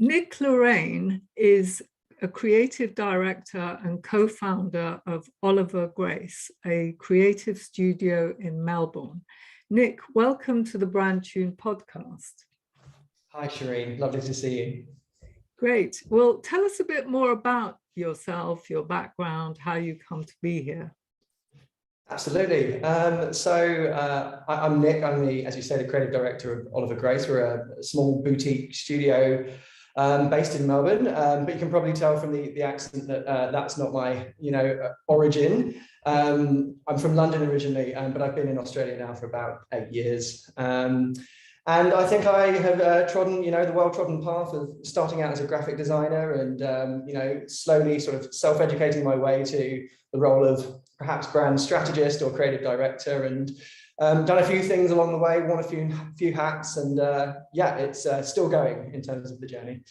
Nick Lehrain is a creative director and co-founder of Oliver Grace, a creative studio in Melbourne. Nick, welcome to the brandtuned podcast. Hi, Shireen. Lovely to see you. Great. Well, tell us a bit more about yourself, your background, how you come to be here. Absolutely. I'm Nick. I'm as you say, the creative director of Oliver Grace. We're a small boutique studio based in Melbourne, but you can probably tell from the accent that that's not my, origin. I'm from London originally, but I've been in Australia now for about 8 years. And I think I have trodden, the well-trodden path of starting out as a graphic designer and, slowly sort of self-educating my way to the role of perhaps brand strategist or creative director, and done a few things along the way, worn a few hats, and it's still going in terms of the journey.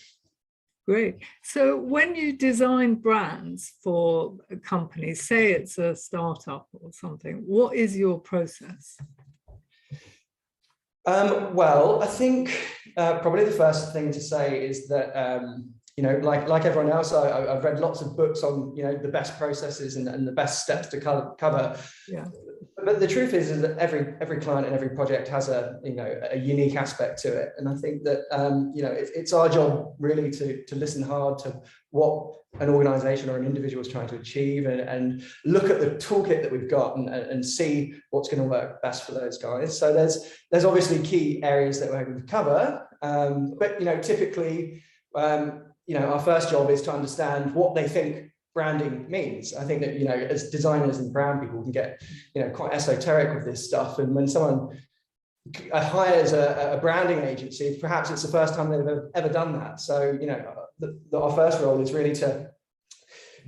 Great. So when you design brands for companies, say it's a startup or something, what is your process? Well, I think probably the first thing to say is that, like everyone else, I've read lots of books on, the best processes and the best steps to cover. Yeah. But the truth is that every client and every project has a unique aspect to it. And I think that, it's our job really to listen hard to what an organization or an individual is trying to achieve and look at the toolkit that we've got and see what's going to work best for those guys. So there's obviously key areas that we're going to cover. But, typically, our first job is to understand what they think branding means. I think that, as designers and brand people can get, quite esoteric with this stuff. And when someone hires a branding agency, perhaps it's the first time they've ever done that. So, our first role is really to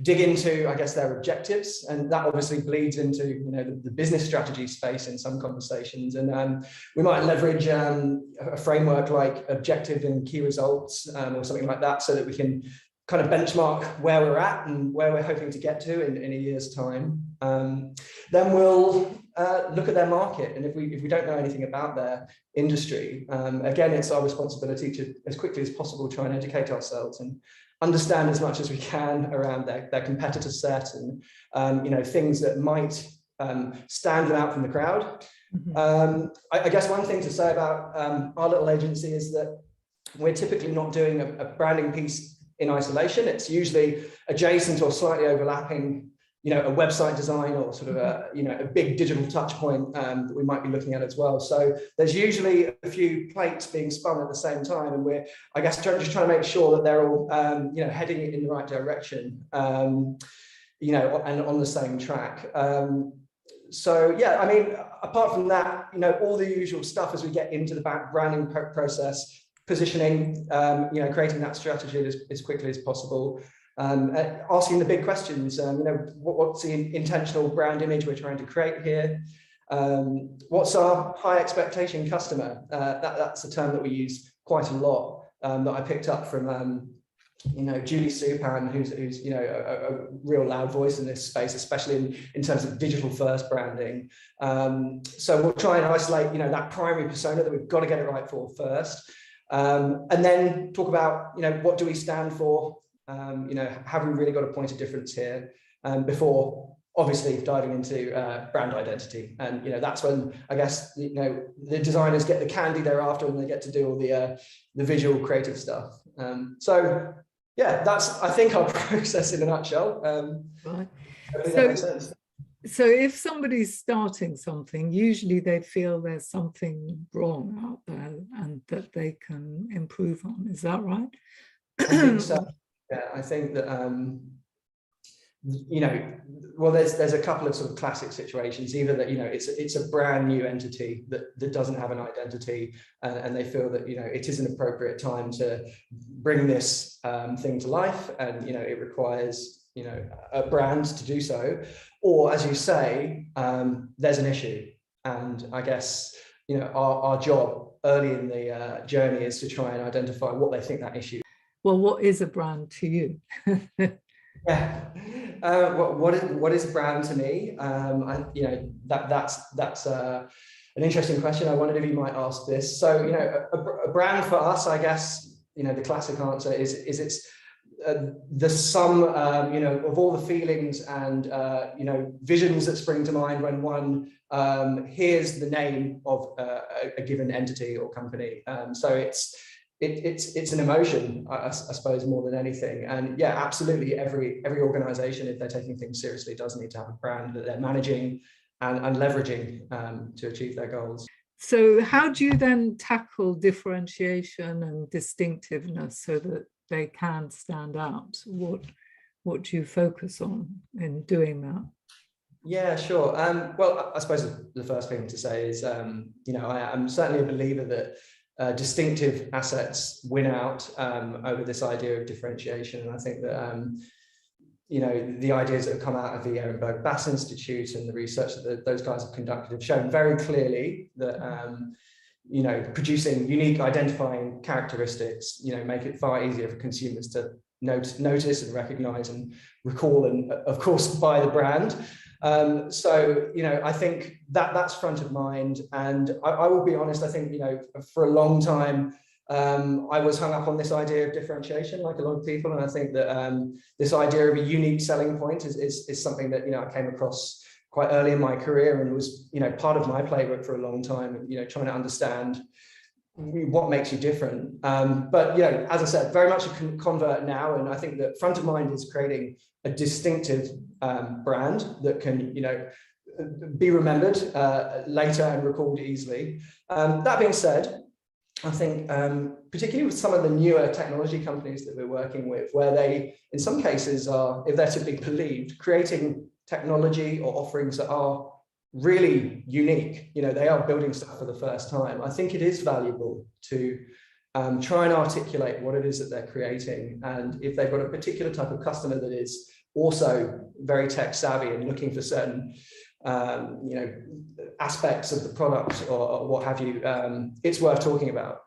dig into, I guess, their objectives. And that obviously bleeds into, the business strategy space in some conversations. And we might leverage a framework like objective and key results or something like that, so that we can kind of benchmark where we're at and where we're hoping to get to in a year's time. Then we'll look at their market, and if we don't know anything about their industry, again, it's our responsibility to, as quickly as possible, try and educate ourselves and understand as much as we can around their competitor set and things that might stand them out from the crowd. Mm-hmm. I guess one thing to say about our little agency is that we're typically not doing a branding piece in isolation. It's usually adjacent or slightly overlapping, a website design or sort of a big digital touch point that we might be looking at as well. So there's usually a few plates being spun at the same time, and we're, I guess, just trying to make sure that they're all, heading in the right direction, and on the same track. So yeah, I mean, apart from that, all the usual stuff as we get into the branding process. Positioning, creating that strategy as quickly as possible, asking the big questions, what's the intentional brand image we're trying to create here? What's our high expectation customer? That's a term that we use quite a lot, that I picked up from, Julie Supan, who's a real loud voice in this space, especially in terms of digital first branding. So we'll try and isolate, that primary persona that we've got to get it right for first. And then talk about, what do we stand for? Have we really got a point of difference here? Before obviously diving into brand identity. And, that's when, I guess, the designers get the candy thereafter, and they get to do all the visual creative stuff. So yeah, that's, I think, our process in a nutshell. Right. That makes sense. So if somebody's starting something, usually they feel there's something wrong out there and that they can improve on. Is that right? I think so. Yeah, I think that, well, there's a couple of sort of classic situations, either that, it's a brand new entity that doesn't have an identity, and they feel that, it is an appropriate time to bring this thing to life, and, it requires, a brand to do so. Or, as you say, there's an issue. And I guess, our job early in the journey is to try and identify what they think that issue is. Well, what is a brand to you? Yeah. What is a brand to me? That's an interesting question. I wondered if you might ask this. So, a brand for us, I guess, the classic answer is it's the sum, of all the feelings and visions that spring to mind when one hears the name of a given entity or company. So it's an emotion, I suppose, more than anything. And yeah, absolutely, every organization, if they're taking things seriously, does need to have a brand that they're managing and leveraging to achieve their goals. So how do you then tackle differentiation and distinctiveness so that they can stand out? What do you focus on in doing that? Yeah, sure. Well, I suppose the first thing to say is, I'm certainly a believer that distinctive assets win out over this idea of differentiation. And I think that, the ideas that have come out of the Ehrenberg Bass Institute and the research that those guys have conducted have shown very clearly that, producing unique identifying characteristics, make it far easier for consumers to notice and recognize and recall and, of course, buy the brand. So, I think that's front of mind. And I will be honest, I think, for a long time, I was hung up on this idea of differentiation, like a lot of people. And I think that this idea of a unique selling point is something that, I came across quite early in my career and was, part of my playbook for a long time, trying to understand what makes you different. But, as I said, very much a convert now. And I think that front of mind is creating a distinctive brand that can, be remembered later and recalled easily. That being said, I think particularly with some of the newer technology companies that we're working with, where they, in some cases, are, if they're to be believed, creating technology or offerings that are really unique. They are building stuff for the first time. I think it is valuable to try and articulate what it is that they're creating. And if they've got a particular type of customer that is also very tech savvy and looking for certain aspects of the product or what have you, it's worth talking about.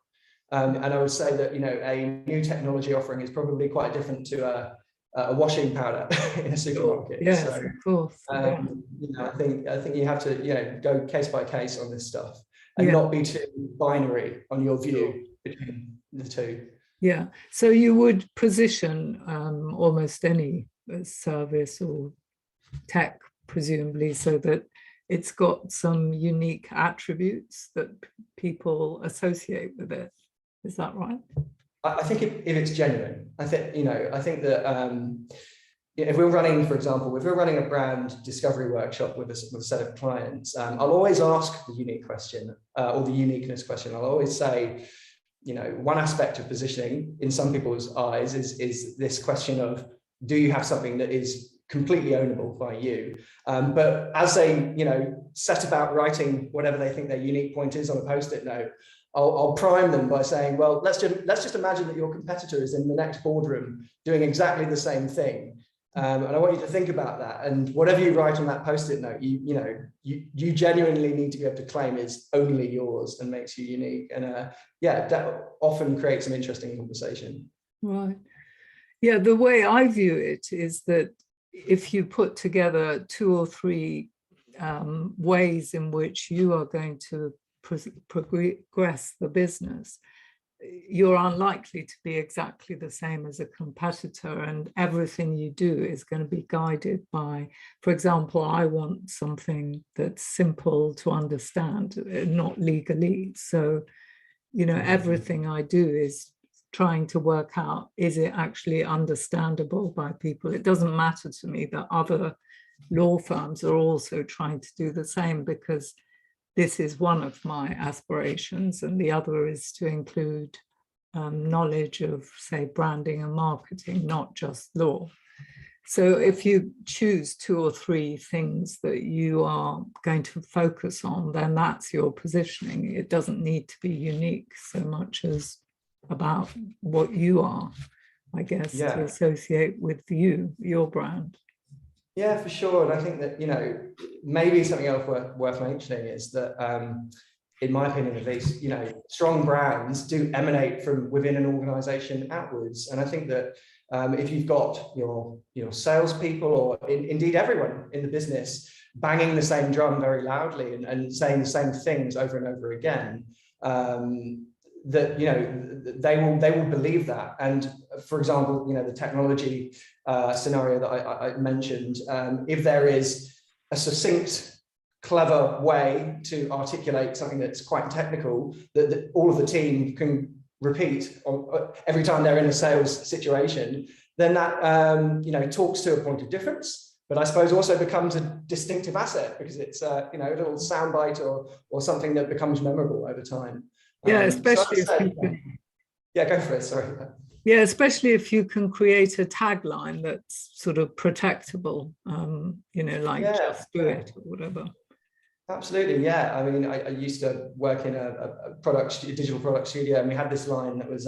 And I would say that, a new technology offering is probably quite different to a washing powder in a supermarket. Yes, so, of course. I think you have to, go case by case on this stuff and not be too binary on your view between the two. Yeah. So you would position almost any service or tech, presumably, so that it's got some unique attributes that people associate with it. Is that right? I think if it's genuine, I think that if we're running, for example, if we're running a brand discovery workshop with a set of clients, I'll always ask the unique question or the uniqueness question. I'll always say, one aspect of positioning in some people's eyes is this question of, do you have something that is completely ownable by you? But as they, set about writing whatever they think their unique point is on a post-it note, I'll prime them by saying, well, let's just imagine that your competitor is in the next boardroom doing exactly the same thing. And I want you to think about that. And whatever you write on that post-it note, you genuinely need to be able to claim is only yours and makes you unique. And that often creates an interesting conversation. Right. Yeah, the way I view it is that if you put together 2 or 3 ways in which you are going to progress the business, you're unlikely to be exactly the same as a competitor, and everything you do is going to be guided by, for example, I want something that's simple to understand, not legalese. So, everything I do is trying to work out, is it actually understandable by people? It doesn't matter to me that other law firms are also trying to do the same, because this is one of my aspirations, and the other is to include knowledge of, say, branding and marketing, not just law. So if you choose 2 or 3 things that you are going to focus on, then that's your positioning. It doesn't need to be unique so much as about what you are, I guess, to associate with your brand. Yeah, for sure. And I think that, maybe something else worth mentioning is that, in my opinion, at least, strong brands do emanate from within an organization outwards. And I think that if you've got your salespeople, or indeed everyone in the business, banging the same drum very loudly and saying the same things over and over again, that, you know, they will believe that. And for example, you know, the technology scenario that I mentioned, if there is a succinct, clever way to articulate something that's quite technical that all of the team can repeat every time they're in a sales situation, then that you know, talks to a point of difference, but I suppose also becomes a distinctive asset because it's you know, a little soundbite or something that becomes memorable over time. Yeah, especially if you can, yeah, go for it. Sorry. Yeah, especially if you can create a tagline that's sort of protectable, you know, like just do it or whatever. Absolutely, yeah. I mean, I used to work in a digital product studio, and we had this line that was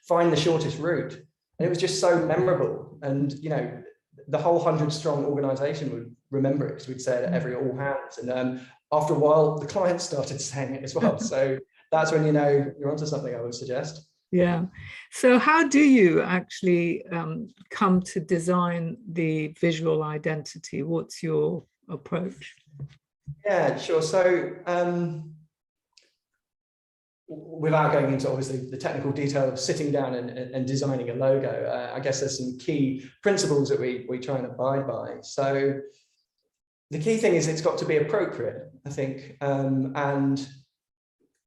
find the shortest route. And it was just so memorable. And, you know, the whole 100-strong organization would remember it because we'd say it at every all hands. And after a while, the clients started saying it as well. So that's when you know you're onto something, I would suggest. Yeah. So how do you actually come to design the visual identity? What's your approach? Yeah, sure. So without going into obviously the technical detail of sitting down and designing a logo, I guess there's some key principles that we try and abide by. So the key thing is it's got to be appropriate, I think. I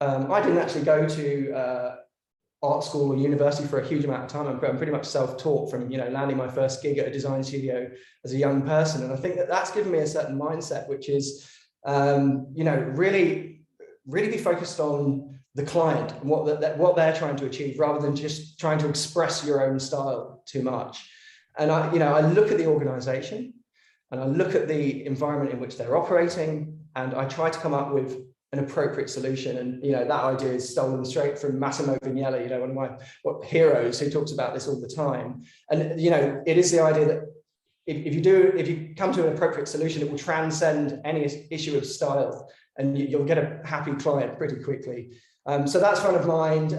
didn't actually go to art school or university for a huge amount of time. I'm pretty much self-taught from, you know, landing my first gig at a design studio as a young person. And I think that that's given me a certain mindset, which is, you know, really be focused on the client and what they're trying to achieve, rather than just trying to express your own style too much. And I look at the organization and I look at the environment in which they're operating, and I try to come up with an appropriate solution. And, you know, that idea is stolen straight from Massimo Vignelli, you know, one of my heroes, who talks about this all the time. And, you know, it is the idea that if you come to an appropriate solution, it will transcend any issue of style, and you'll get a happy client pretty quickly. So that's front of mind.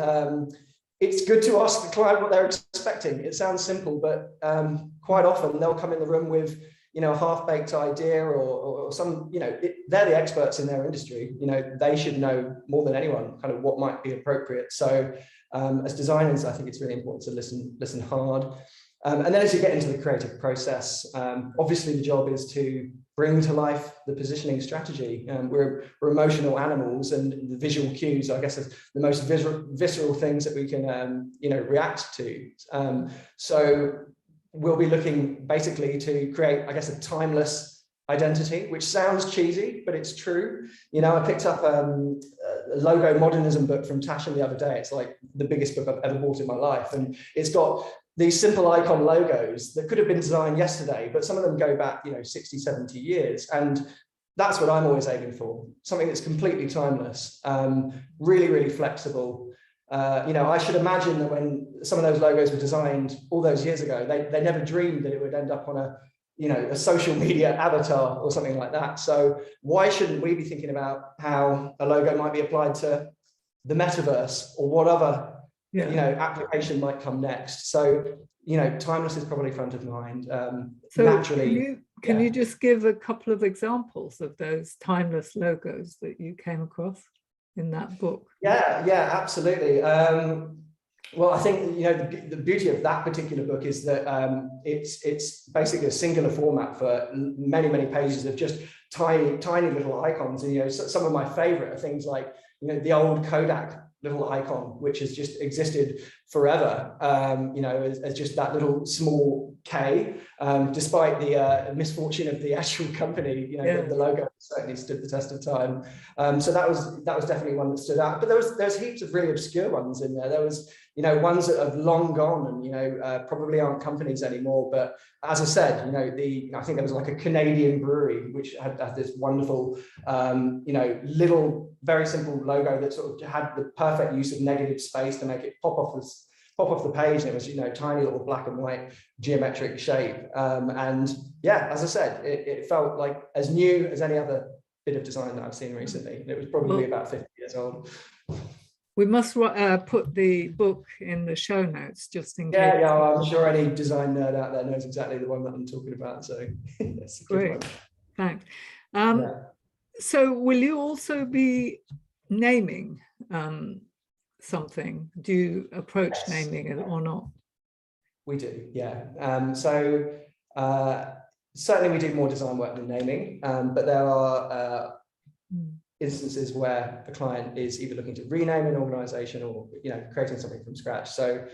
It's good to ask the client what they're expecting. It sounds simple, but quite often they'll come in the room with, you know, a half-baked idea or some, you know, they're the experts in their industry. You know, they should know more than anyone kind of what might be appropriate. So as designers, I think it's really important to listen hard. And then as you get into the creative process, obviously the job is to bring to life the positioning strategy. We're emotional animals, and the visual cues, I guess, are the most visceral things that we can, you know, react to. So we'll be looking basically to create, I guess, a timeless identity, which sounds cheesy, but it's true. You know, I picked up a logo Modernism book from Tasha the other day. It's like the biggest book I've ever bought in my life. And it's got these simple icon logos that could have been designed yesterday, but some of them go back, you know, 60, 70 years. And that's what I'm always aiming for. Something that's completely timeless, really, really flexible. You know, I should imagine that when some of those logos were designed all those years ago, they never dreamed that it would end up on a, you know, a social media avatar or something like that. So why shouldn't we be thinking about how a logo might be applied to the metaverse or what other, you know, application might come next? So, you know, timeless is probably front of mind. So naturally, can you just give a couple of examples of those timeless logos that you came across in that book? Yeah, absolutely. Well, I think, you know, the beauty of that particular book is that it's basically a singular format for many pages of just tiny little icons. And, you know, some of my favorite are things like, you know, the old Kodak little icon, which has just existed forever, you know, as just that little small K, despite the misfortune of the actual company. You know, the logo certainly stood the test of time. So that was definitely one that stood out. But there's heaps of really obscure ones in there. There was, you know, ones that have long gone and, you know, probably aren't companies anymore. But as I said, you know, I think there was like a Canadian brewery which had this wonderful, you know, little very simple logo that sort of had the perfect use of negative space to make it pop off the page. And it was, you know, tiny little black and white geometric shape. And yeah, as I said, it felt like as new as any other bit of design that I've seen recently. And it was probably about 50 years old. We must put the book in the show notes just in case. Yeah, I'm sure any design nerd out there knows exactly the one that I'm talking about. So that's a good one. Thanks. So will you also be naming something? Do you approach Yes, naming it or not? we do, yeah. Certainly we do more design work than naming, but there are instances where a client is either looking to rename an organization or creating something from scratch. So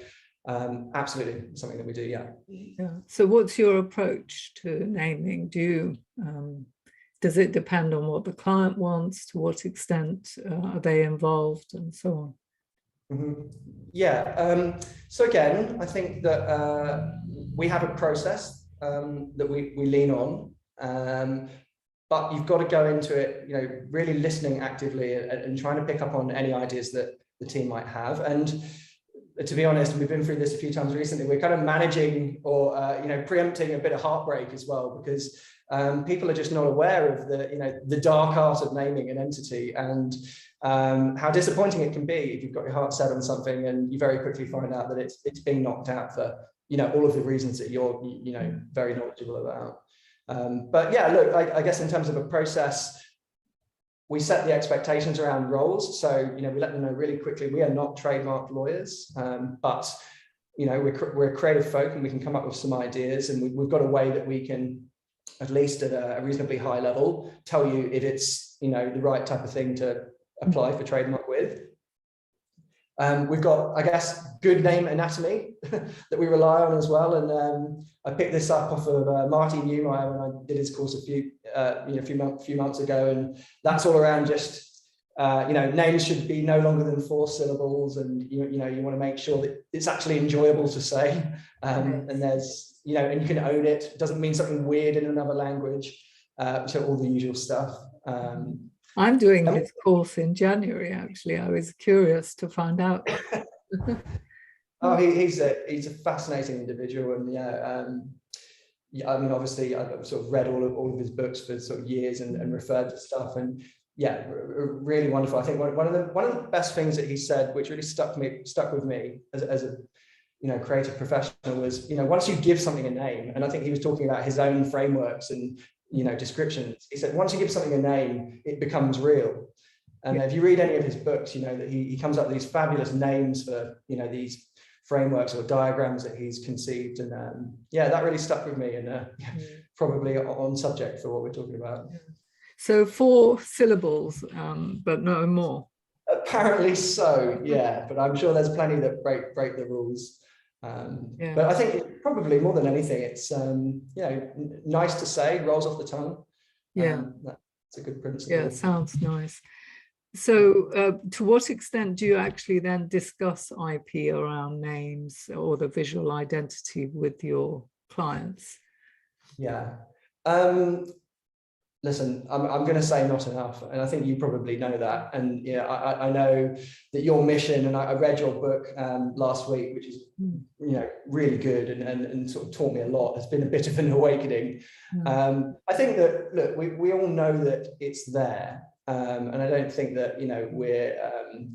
absolutely something that we do, yeah. So what's your approach to naming? Does it depend on what the client wants? To what extent are they involved, and so on? Yeah. So again, I think that we have a process that we lean on, but you've got to go into it, really listening actively and trying to pick up on any ideas that the team might have. And to be honest, we've been through this a few times recently. We're kind of managing or preempting a bit of heartbreak as well, because people are just not aware of the dark art of naming an entity, and how disappointing it can be if you've got your heart set on something and you very quickly find out that it's being knocked out for all of the reasons that you're very knowledgeable about. But yeah, look, I guess in terms of a process, we set the expectations around roles. So we let them know really quickly we are not trademark lawyers, but we're creative folk and we can come up with some ideas, and we've got a way that we can, at least at a reasonably high level, tell you if it's the right type of thing to apply for trademark with. We've got, I guess, good name anatomy that we rely on as well. And I picked this up off of Marty Newmeyer when I did his course a few months ago, and that's all around just names should be no longer than 4 syllables, and you want to make sure that it's actually enjoyable to say, and there's and you can own it. It doesn't mean something weird in another language, so all the usual stuff. I'm doing his course in January, actually. I was curious to find out. Oh, he's a fascinating individual, and I mean, obviously, I've sort of read all of his books for sort of years and referred to stuff, and yeah, really wonderful. I think one of the best things that he said, which really stuck with me as a creative professional, was once you give something a name, and I think he was talking about his own frameworks and descriptions. He said once you give something a name, it becomes real. And if you read any of his books, that he comes up with these fabulous names for these frameworks or diagrams that he's conceived, and that really stuck with me, and probably on subject for what we're talking about. So 4 syllables, but no more. Apparently so, yeah, but I'm sure there's plenty that break the rules. But I think probably more than anything, it's nice to say, rolls off the tongue. That's a good principle. Yeah, sounds nice. So to what extent do you actually then discuss IP around names or the visual identity with your clients? Listen, I'm going to say not enough, and I think you probably know that. And I know that your mission, and I read your book last week, which is really good and sort of taught me a lot. It's been a bit of an awakening. I think that, look, we all know that it's there, and I don't think that we're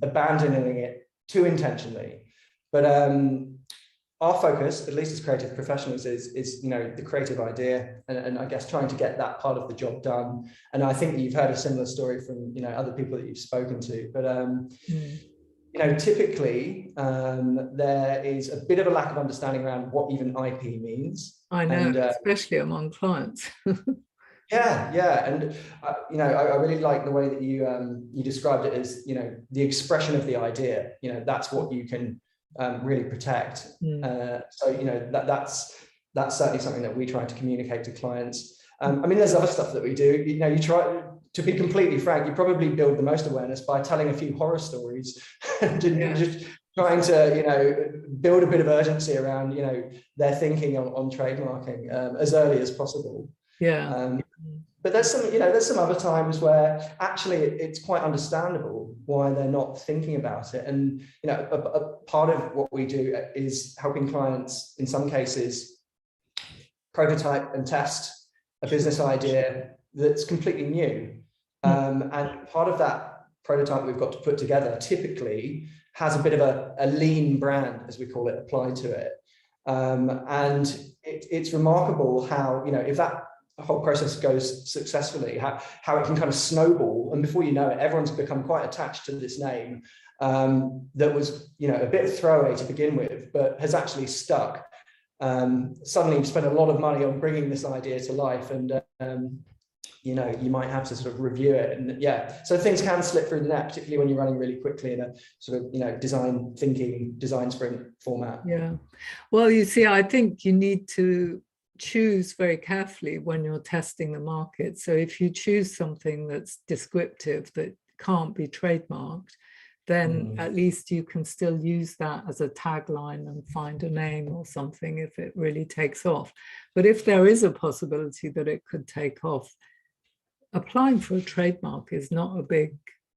abandoning it too intentionally. But our focus, at least as creative professionals, is the creative idea, and I guess trying to get that part of the job done. And I think that you've heard a similar story from other people that you've spoken to. But typically there is a bit of a lack of understanding around what even IP means. I know, and, especially among clients. Yeah, and I really like the way that you described it as the expression of the idea. That's what you can really protect. So that's certainly something that we try to communicate to clients. I mean, there's other stuff that we do. You try, to be completely frank, you probably build the most awareness by telling a few horror stories and just trying to build a bit of urgency around their thinking on trademarking as early as possible. But there's some other times where actually it's quite understandable why they're not thinking about it. And a part of what we do is helping clients, in some cases, prototype and test a business idea that's completely new. And part of that prototype we've got to put together typically has a bit of a lean brand, as we call it, applied to it. And it's remarkable how if that whole process goes successfully, how it can kind of snowball, and before you know it, everyone's become quite attached to this name that was, you know, a bit of throwaway to begin with, but has actually stuck. Suddenly you've spent a lot of money on bringing this idea to life, and you know, you might have to sort of review it. And yeah, so things can slip through the net, particularly when you're running really quickly in a sort of, you know, design sprint format. Yeah. Well, you see, I think you need to choose very carefully when you're testing the market. So if you choose something that's descriptive, that can't be trademarked, then at least you can still use that as a tagline and find a name or something if it really takes off. But if there is a possibility that it could take off, applying for a trademark is not a big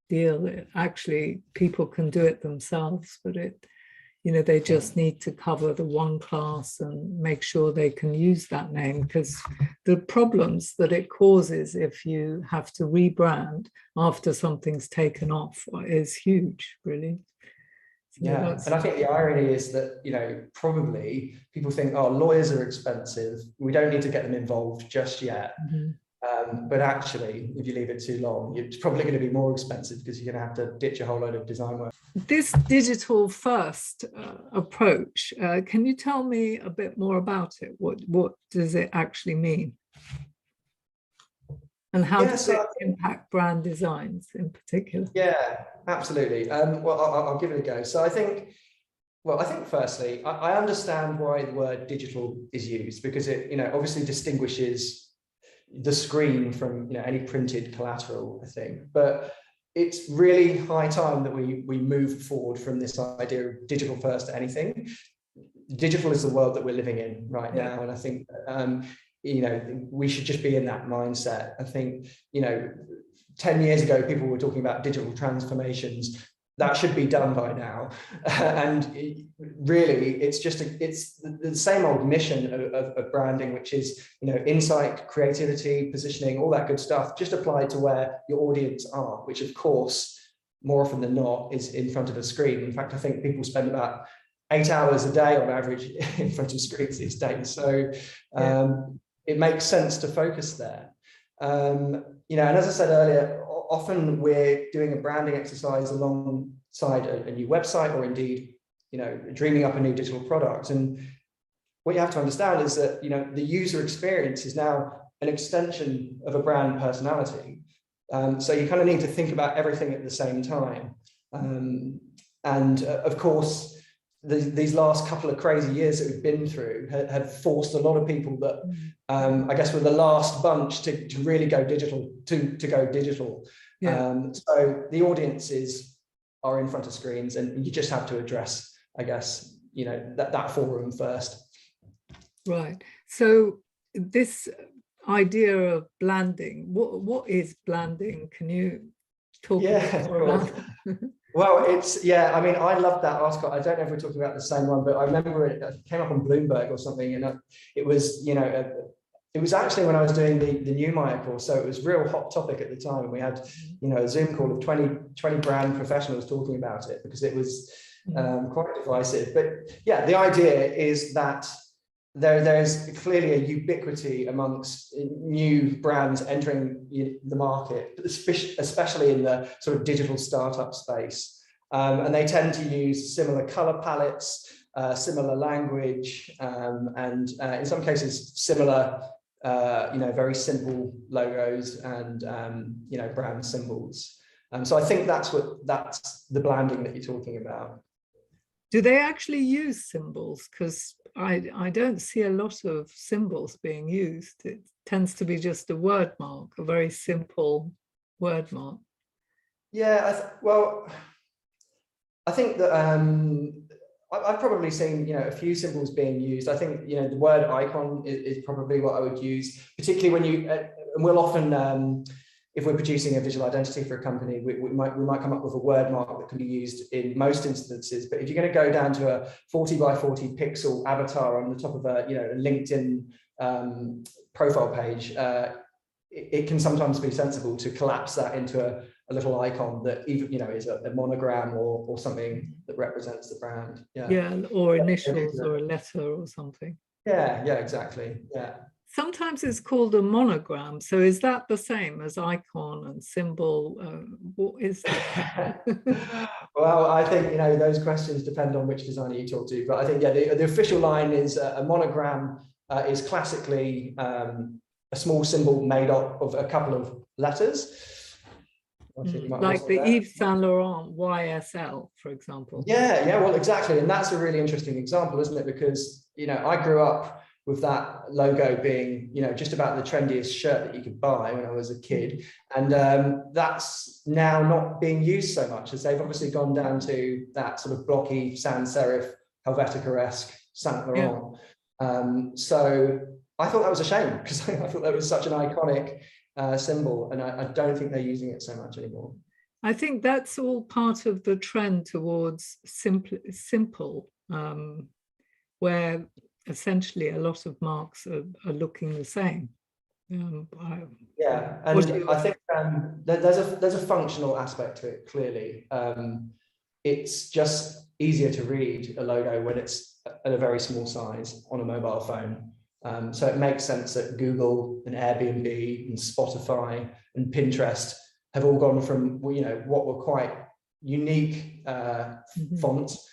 deal. Actually, people can do it themselves, but you know, they just need to cover the one class and make sure they can use that name, because the problems that it causes if you have to rebrand after something's taken off is huge, really. So yeah, and I think the irony is that, you know, probably people think, oh, lawyers are expensive, we don't need to get them involved just yet. But actually, if you leave it too long, it's probably going to be more expensive because you're going to have to ditch a whole load of design work. This digital first approach, can you tell me a bit more about it? What does it actually mean? And how does it impact brand designs in particular? Yeah, absolutely. Well, I'll give it a go. So I think firstly, I understand why the word digital is used, because it, you know, obviously distinguishes the screen from, you know, any printed collateral, I think. But it's really high time that we move forward from this idea of digital first to anything. Digital is the world that we're living in right now, and I think you know, we should just be in that mindset. I think, you know, 10 years ago people were talking about digital transformations. That should be done by now, and really it's just it's the same old mission of branding, which is, you know, insight, creativity, positioning, all that good stuff, just applied to where your audience are, which of course more often than not is in front of a screen. In fact, I think people spend about 8 hours a day on average in front of screens these days, so it makes sense to focus there. You know, and as I said earlier, often we're doing a branding exercise alongside a new website, or indeed, you know, dreaming up a new digital product. And what you have to understand is that, you know, the user experience is now an extension of a brand personality. So you kind of need to think about everything at the same time. And of course, these last couple of crazy years that we've been through have forced a lot of people that I guess were the last bunch to really go digital, to go digital. So the audiences are in front of screens, and you just have to address, I guess, you know, that forum first. Right. So this idea of blanding, what is blanding? Can you talk about that? Well, I mean, I love that article. I don't know if we're talking about the same one, but I remember it came up on Bloomberg or something, and it was, you know, it was actually when I was doing the Newmeyer course, so it was a real hot topic at the time. We had, you know, a Zoom call of 20 brand professionals talking about it, because it was quite divisive. But yeah, the idea is that there's clearly a ubiquity amongst new brands entering the market, especially in the sort of digital startup space. And they tend to use similar color palettes, similar language, and in some cases similar, you know, very simple logos and, you know, brand symbols. So I think that's the blanding that you're talking about. Do they actually use symbols? Because I don't see a lot of symbols being used. It tends to be just a word mark, a very simple word mark. Yeah, well, I think that I've probably seen, you know, a few symbols being used. I think, you know, the word icon is probably what I would use, particularly when you, and we'll often, if we're producing a visual identity for a company, we might come up with a word mark that can be used in most instances. But if you're going to go down to a 40 by 40 pixel avatar on the top of a, you know, a LinkedIn profile page, it can sometimes be sensible to collapse that into a little icon that even, you know, is a monogram or something that represents the brand. Yeah, or initials or a letter or something. Yeah, exactly. Yeah. Sometimes it's called a monogram. So is that the same as icon and symbol? What is that? Well, I think, those questions depend on which designer you talk to. But I think, yeah, the official line is a monogram is classically a small symbol made up of a couple of letters. Like the Yves Saint Laurent YSL, for example. Yeah, well, exactly. And that's a really interesting example, isn't it? Because, I grew up with that logo being, just about the trendiest shirt that you could buy when I was a kid. And that's now not being used so much, as they've obviously gone down to that sort of blocky sans serif, Helvetica-esque Saint Laurent. Yeah. So I thought that was a shame, because I thought that was such an iconic symbol, and I don't think they're using it so much anymore. I think that's all part of the trend towards simple, where essentially a lot of marks are looking the same. Yeah, and I think there's a functional aspect to it, clearly. It's just easier to read a logo when it's at a very small size on a mobile phone. So it makes sense that Google and Airbnb and Spotify and Pinterest have all gone from, what were quite unique fonts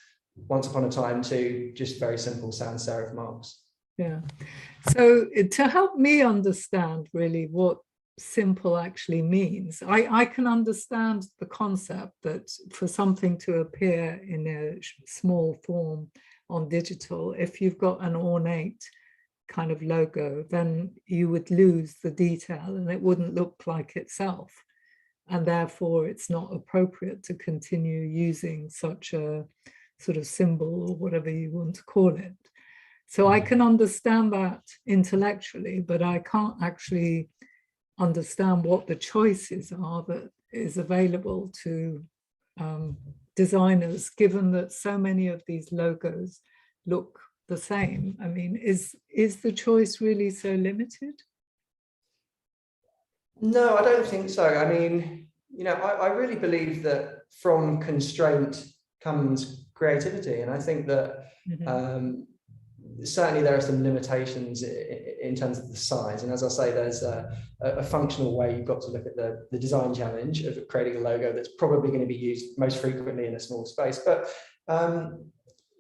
once upon a time to just very simple sans serif marks. Yeah. So to help me understand really what simple actually means, I can understand the concept that for something to appear in a small form on digital, if you've got an ornate kind of logo, then you would lose the detail and it wouldn't look like itself. And therefore it's not appropriate to continue using such a sort of symbol or whatever you want to call it. So I can understand that intellectually, but I can't actually understand what the choices are that is available to designers, given that so many of these logos look the same. I mean, is the choice really so limited? No, I don't think so. I mean, I really believe that from constraint comes creativity. And I think that certainly there are some limitations in terms of the size. And as I say, there's a functional way you've got to look at the design challenge of creating a logo that's probably going to be used most frequently in a small space. But,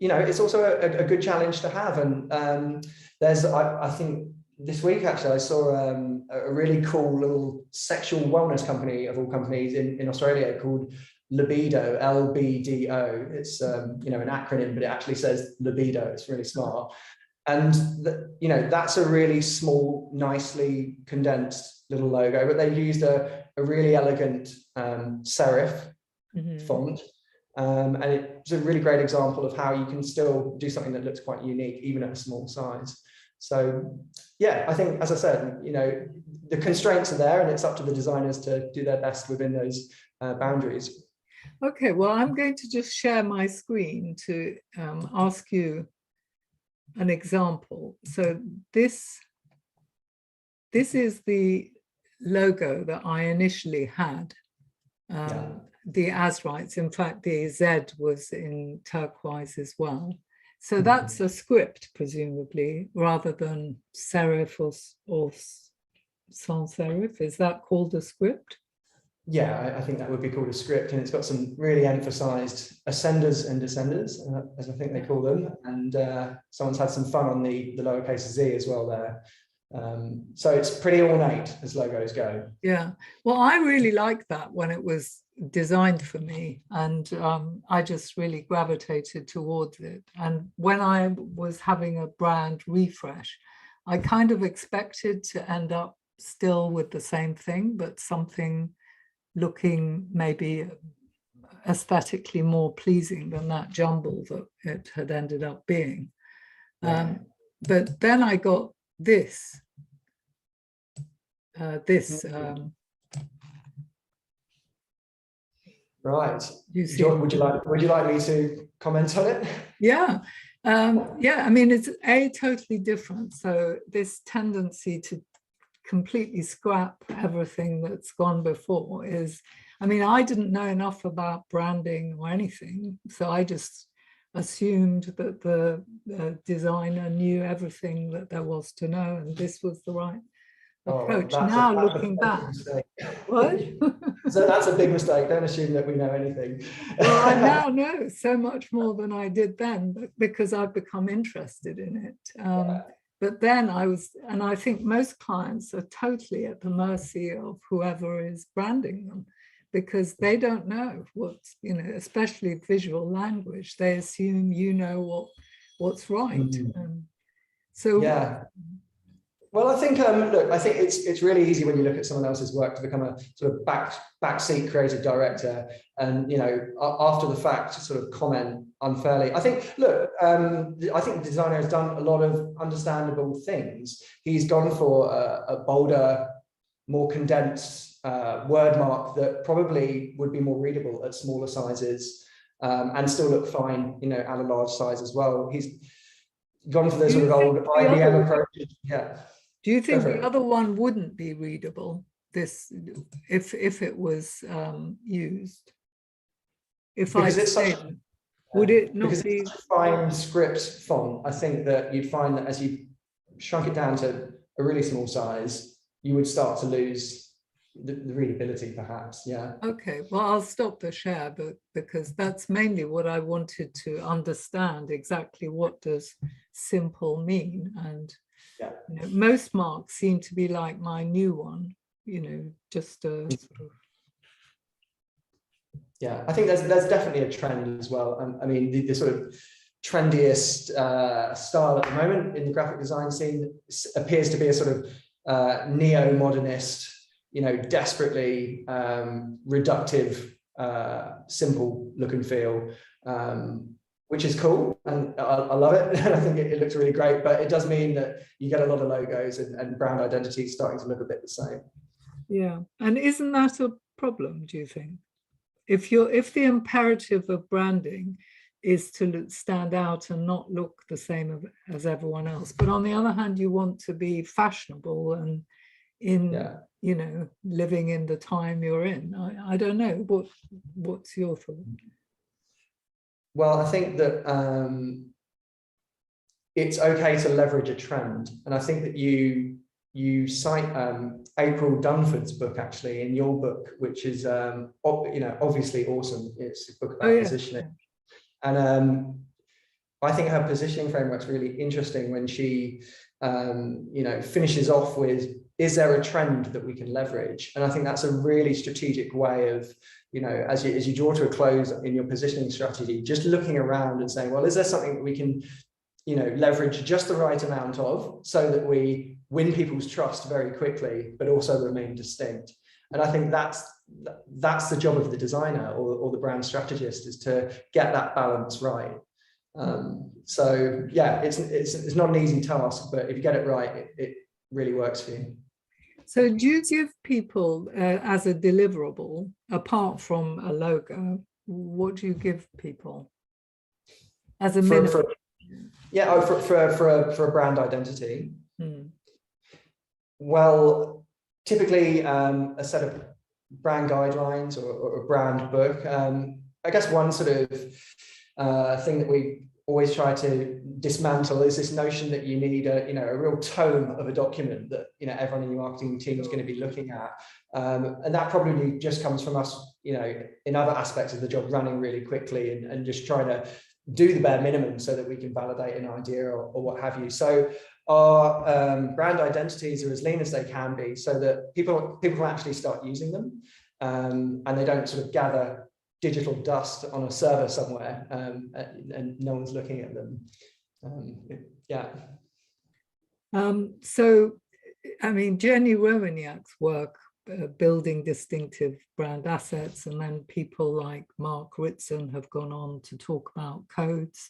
it's also a good challenge to have. And I think this week, actually, I saw a really cool little sexual wellness company, of all companies, in Australia called Libido, LBDO. It's an acronym, but it actually says libido. It's really smart. And that's a really small, nicely condensed little logo, but they've used a really elegant serif font. And it's a really great example of how you can still do something that looks quite unique, even at a small size. So yeah, I think, as I said, the constraints are there, and it's up to the designers to do their best within those boundaries. Okay, well, I'm going to just share my screen to ask you an example. So this is the logo that I initially had. The as rights. In fact, the Z was in turquoise as well. So that's a script, presumably, rather than serif or sans serif. Is that called a script? Yeah, I think that would be called a script, and it's got some really emphasized ascenders and descenders, as I think they call them. And someone's had some fun on the lowercase z as well there. So it's pretty ornate as logos go. Yeah, well, I really liked that when it was designed for me, and I just really gravitated towards it. And when I was having a brand refresh, I kind of expected to end up still with the same thing, but something looking maybe aesthetically more pleasing than that jumble that it had ended up being. But then I got this. Right. Would you like me to comment on it? Yeah. I mean, it's totally different. So this tendency to completely scrap everything that's gone before is, I mean, I didn't know enough about branding or anything, so I just assumed that the designer knew everything that there was to know, and this was the right approach. Now looking back, what? So that's a big mistake. Don't assume that we know anything. Well, I now know so much more than I did then, because I've become interested in it. But then and I think most clients are totally at the mercy of whoever is branding them, because they don't know what's, especially visual language. They assume what's right. So yeah. Well, I think look, I think it's really easy when you look at someone else's work to become a sort of backseat creative director, and after the fact sort of comment unfairly. I think I think the designer has done a lot of understandable things. He's gone for a bolder, more condensed word mark that probably would be more readable at smaller sizes, and still look fine, at a large size as well. He's gone for the sort of old IBM approach. Yeah. Do you think the other one wouldn't be readable, if it was used? Would it not because be? It's such a fine script font? I think that you'd find that as you shrunk it down to a really small size, you would start to lose the readability, perhaps. Yeah. Okay, well, I'll stop the share, but because that's mainly what I wanted to understand, exactly what does simple mean. And most marks seem to be like my new one, just a sort of. Yeah, I think there's definitely a trend as well. I mean, the sort of trendiest style at the moment in the graphic design scene appears to be a sort of neo-modernist, desperately reductive, simple look and feel, which is cool, and I love it. I think it looks really great, but it does mean that you get a lot of logos and brand identities starting to look a bit the same. Yeah, and isn't that a problem, do you think? If the imperative of branding is to stand out and not look the same as everyone else, but on the other hand, you want to be fashionable and living in the time you're in. I don't know. What's your thought? Well, I think that it's okay to leverage a trend, and I think that you cite April Dunford's book actually in your book, which is obviously awesome. It's a book about positioning, and I think her positioning framework's really interesting when she finishes off with, is there a trend that we can leverage? And I think that's a really strategic way of, as you draw to a close in your positioning strategy, just looking around and saying, well, is there something that we can leverage just the right amount of, so that we win people's trust very quickly, but also remain distinct. And I think that's the job of the designer or the brand strategist, is to get that balance right. So yeah, it's not an easy task, but if you get it right, it really works for you. So do you give people as a deliverable, apart from a logo, what do you give people as a minimum? For a brand identity. Well, typically a set of brand guidelines or a brand book. I guess one sort of thing that we always try to dismantle is this notion that you need a real tome of a document that everyone in your marketing team is going to be looking at, and that probably just comes from us in other aspects of the job, running really quickly and just trying to do the bare minimum so that we can validate an idea or what have you. So our brand identities are as lean as they can be, so that people can actually start using them, and they don't sort of gather digital dust on a server somewhere, and no one's looking at them. So, I mean, Jenny Romaniak's work building distinctive brand assets, and then people like Mark Ritson have gone on to talk about codes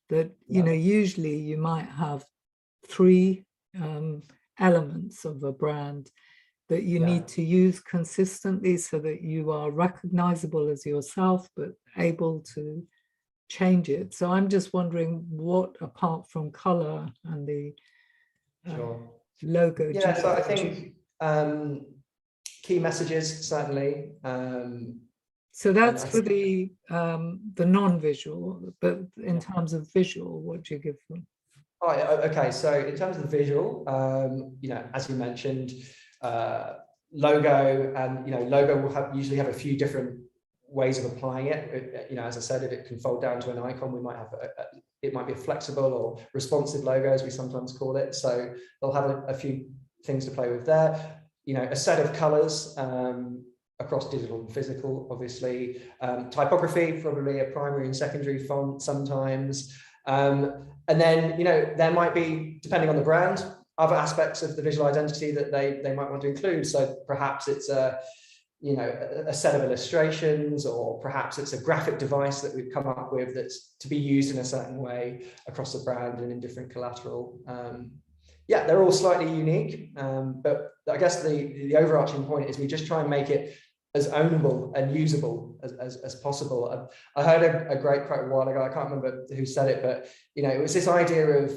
that usually you might have 3 elements of a brand that you need to use consistently so that you are recognizable as yourself, but able to change it. So I'm just wondering what, apart from color and the logo. So I think key messages, certainly. So that's for the non-visual, but in terms of visual, what do you give them? Oh, okay, so in terms of the visual, you know, as you mentioned, logo, and you know, logo will usually have a few different ways of applying it. You know, as I said, if it can fold down to an icon, we might have it might be a flexible or responsive logo, as we sometimes call it. So they'll have a few things to play with there. You know, a set of colors across digital and physical, obviously. Typography, probably a primary and secondary font sometimes. And then, you know, there might be, depending on the brand, other aspects of the visual identity that they might want to include. So perhaps it's you know, a set of illustrations, or perhaps it's a graphic device that we've come up with that's to be used in a certain way across the brand and in different collateral. Yeah, they're all slightly unique, but I guess the overarching point is we just try and make it as ownable and usable as possible. I heard a great quote a while ago. I can't remember who said it, but you know, it was this idea of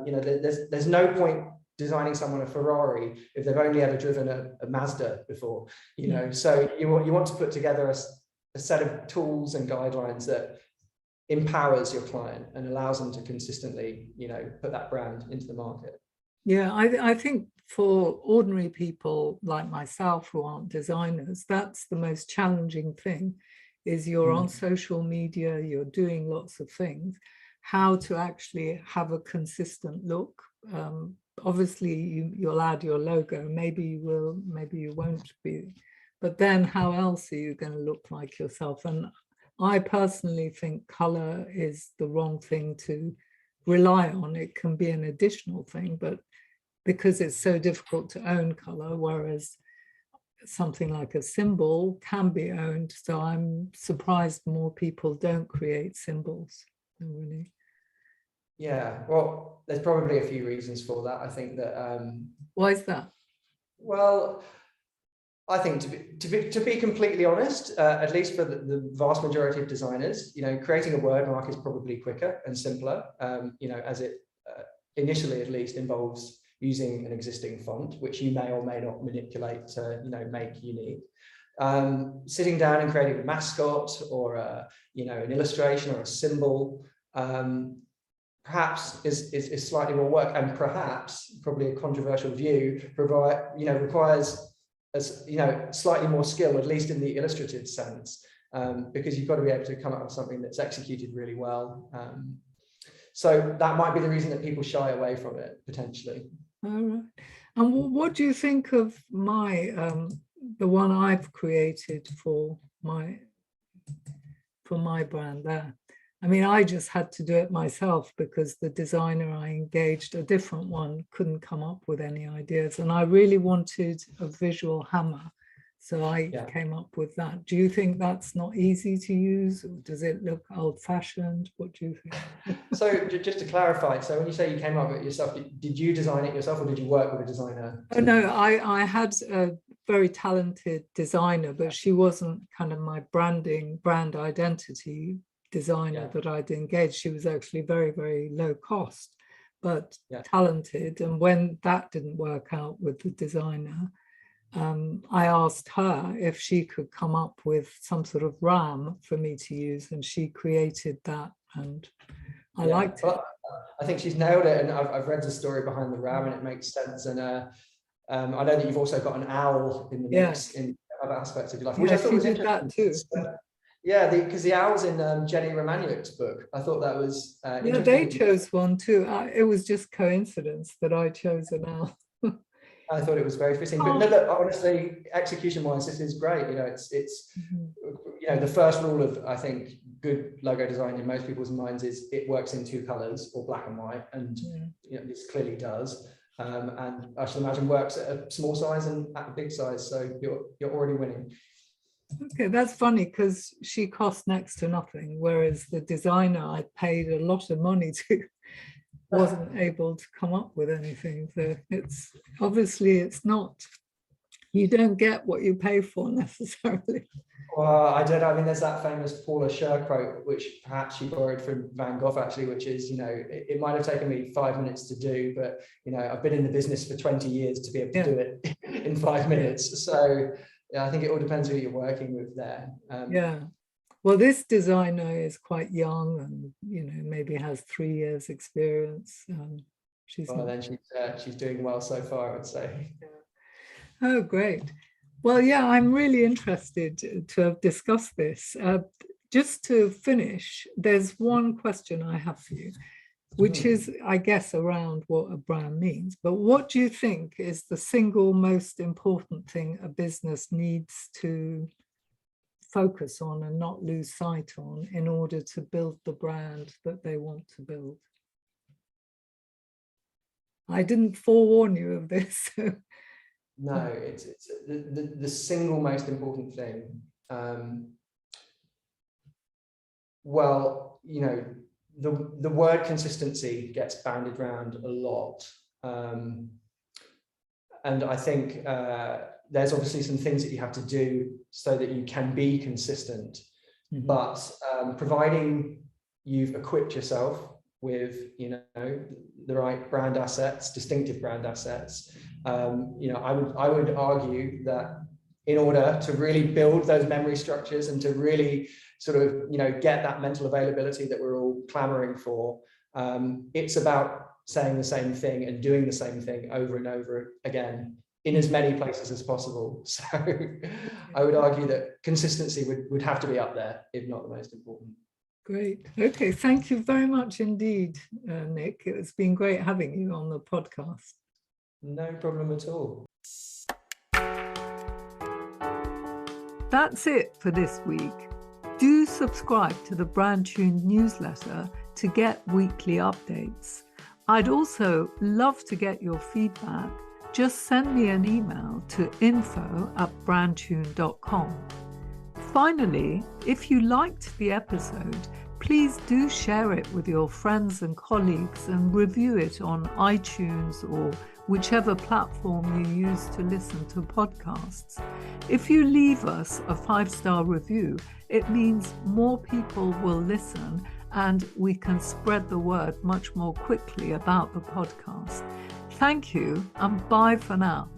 you know, there's no point designing someone a Ferrari if they've only ever driven a Mazda before. You know, so you want to put together a set of tools and guidelines that empowers your client and allows them to consistently, you know, put that brand into the market. Yeah, I think for ordinary people like myself who aren't designers, that's the most challenging thing, is you're on social media, you're doing lots of things, how to actually have a consistent look. Obviously, you'll add your logo, maybe you will, maybe you won't be, but then how else are you going to look like yourself? And I personally think color is the wrong thing to rely on. It can be an additional thing, but because it's so difficult to own color, whereas something like a symbol can be owned. So I'm surprised more people don't create symbols, really. Yeah, well, there's probably a few reasons for that. I think that why is that? Well, I think to be completely honest, at least for the vast majority of designers, you know, creating a word mark is probably quicker and simpler, you know, as it initially at least involves using an existing font, which you may or may not manipulate to, you know, make unique. Sitting down and creating a mascot or you know, an illustration or a symbol, perhaps is slightly more work, and perhaps, probably a controversial view, you know, requires you know, slightly more skill, at least in the illustrative sense, because you've got to be able to come up with something that's executed really well. So that might be the reason that people shy away from it, potentially. All right. And what do you think of my the one I've created for my brand there? I mean, I just had to do it myself because the designer I engaged, a different one, couldn't come up with any ideas. And I really wanted a visual hammer. So I came up with that. Do you think that's not easy to use? Or does it look old-fashioned? What do you think? So just to clarify, so when you say you came up with it yourself, did you design it yourself or did you work with a designer? Oh, no, I had a very talented designer, but she wasn't kind of my brand identity designer that I'd engaged. She was actually very, very low cost, but talented. And when that didn't work out with the designer, I asked her if she could come up with some sort of RAM for me to use, and she created that, and I liked it. I think she's nailed it, and I've read the story behind the RAM, and it makes sense. And I know that you've also got an owl in the mix in other aspects of your life, which I thought was interesting. That too. Yeah, because the owl's in Jenny Romaniuk's book. I thought that was yeah, they chose one too. It was just coincidence that I chose an owl. I thought it was very fitting. But no, look, honestly, execution-wise, this is great. You know, it's you know, the first rule of, I think, good logo design in most people's minds is it works in two colors, or black and white, and you know, this clearly does. And I should imagine works at a small size and at a big size. So you're already winning. Okay, that's funny because she cost next to nothing, whereas the designer I paid a lot of money to wasn't able to come up with anything. So it's obviously, it's not, you don't get what you pay for necessarily. Well, I don't know. I mean, there's that famous Paula Scher quote, which perhaps she borrowed from Van Gogh, actually, which is, you know, it might have taken me 5 minutes to do, but, you know, I've been in the business for 20 years to be able to do it in 5 minutes. So I think it all depends who you're working with there. Yeah. Well, this designer is quite young and, maybe has 3 years experience. She's doing well so far, I would say. Yeah. Oh, great. Well, yeah, I'm really interested to have discussed this. Just to finish, there's one question I have for you, which is, I guess, around what a brand means. But what do you think is the single most important thing a business needs to focus on and not lose sight on in order to build the brand that they want to build? I didn't forewarn you of this. No, it's the single most important thing. Well, the word consistency gets bandied around a lot. And I think there's obviously some things that you have to do so that you can be consistent. Mm-hmm. But providing you've equipped yourself with, the right brand assets, distinctive brand assets, I would argue that in order to really build those memory structures and to really sort of, get that mental availability that we're all clamoring for, it's about saying the same thing and doing the same thing over and over again in as many places as possible. So I would argue that consistency would have to be up there, if not the most important. Great. Okay. Thank you very much indeed, Nick. It's been great having you on the podcast. No problem at all. That's it for this week. Do subscribe to the brandtuned newsletter to get weekly updates. I'd also love to get your feedback. Just send me an email to info@brandtuned.com. Finally, if you liked the episode, please do share it with your friends and colleagues and review it on iTunes or whichever platform you use to listen to podcasts. If you leave us a 5-star review, it means more people will listen and we can spread the word much more quickly about the podcast. Thank you and bye for now.